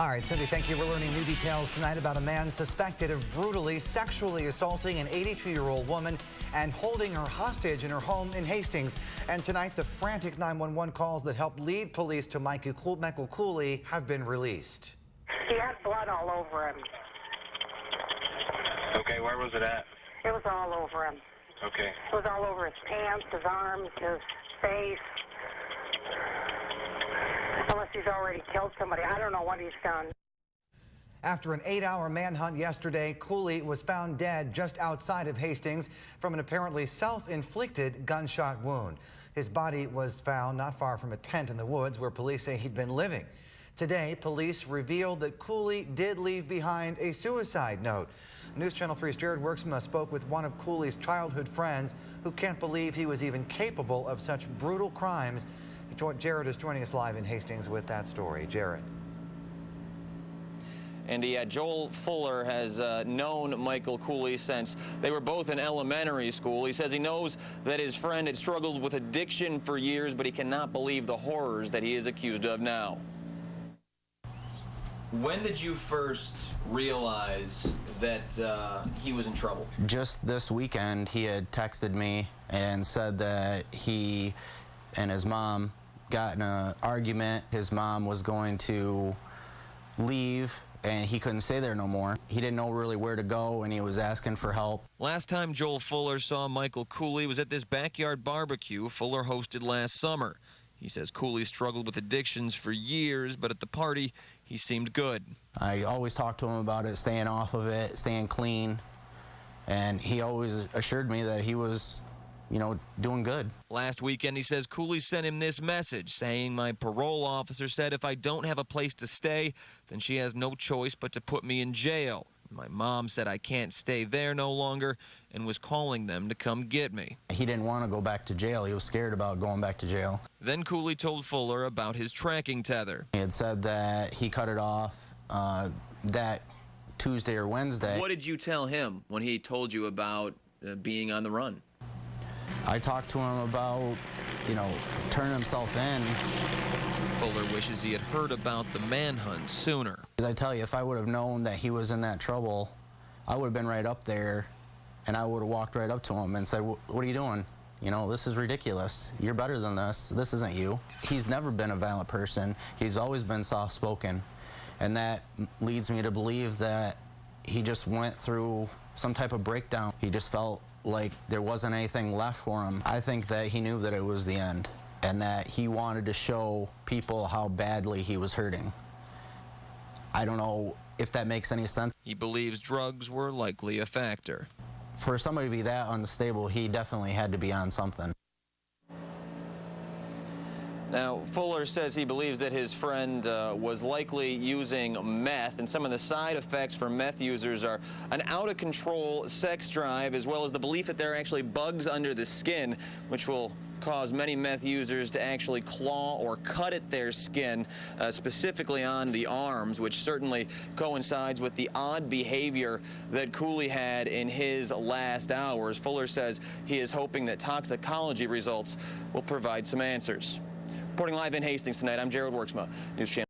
All right, Cindy, thank you. We're learning new details tonight about a man suspected of brutally sexually assaulting an 82-year-old woman and holding her hostage in her home in Hastings. And tonight, the frantic 911 calls that helped lead police to Michael Cooley have been released. He had blood all over him. Okay, where was it at? It was all over him. Okay. It was all over his pants, his arms, his face. Unless he's already killed somebody. I don't know what he's done. After an 8-hour manhunt yesterday, Cooley was found dead just outside of Hastings from an apparently self-inflicted gunshot wound. His body was found not far from a tent in the woods where police say he'd been living. Today, police revealed that Cooley did leave behind a suicide note. News Channel 3's Jared Worksma spoke with one of Cooley's childhood friends who can't believe he was even capable of such brutal crimes. Jared is joining us live in Hastings with that story. Jared. And Joel Fuller has known Michael Cooley since they were both in elementary school. He says he knows that his friend had struggled with addiction for years, but he cannot believe the horrors that he is accused of now. When did you first realize that he was in trouble? Just this weekend, he had texted me and said that he and his mom got in an argument. His mom was going to leave and he couldn't stay there no more. He didn't know really where to go and he was asking for help. Last time Joel Fuller saw Michael Cooley was at this backyard barbecue Fuller hosted last summer. He says Cooley struggled with addictions for years, but at the party, he seemed good. I always talked to him about it, staying off of it, staying clean, and he always assured me that he was, doing good. Last weekend, he says Cooley sent him this message saying, "My parole officer said if I don't have a place to stay, then she has no choice but to put me in jail. My mom said I can't stay there no longer and was calling them to come get me." He didn't want to go back to jail. He was scared about going back to jail. Then Cooley told Fuller about his tracking tether. He had said that he cut it off that Tuesday or Wednesday. What did you tell him when he told you about being on the run? I talked to him about, turning himself in. Fuller wishes he had heard about the manhunt sooner. I tell you, if I would have known that he was in that trouble, I would have been right up there and I would have walked right up to him and said, "What are you doing? This is ridiculous. You're better than this. This isn't you." He's never been a violent person. He's always been soft-spoken. And that leads me to believe that he just went through some type of breakdown. He just felt like there wasn't anything left for him. I think that he knew that it was the end and that he wanted to show people how badly he was hurting. I don't know if that makes any sense. He believes drugs were likely a factor. For somebody to be that unstable, he definitely had to be on something. Now, Fuller says he believes that his friend was likely using meth, and some of the side effects for meth users are an out-of-control sex drive, as well as the belief that there are actually bugs under the skin, which will cause many meth users to actually claw or cut at their skin, specifically on the arms, which certainly coincides with the odd behavior that Cooley had in his last hours. Fuller says he is hoping that toxicology results will provide some answers. Reporting live in Hastings tonight, I'm Jared Worksma, News Channel.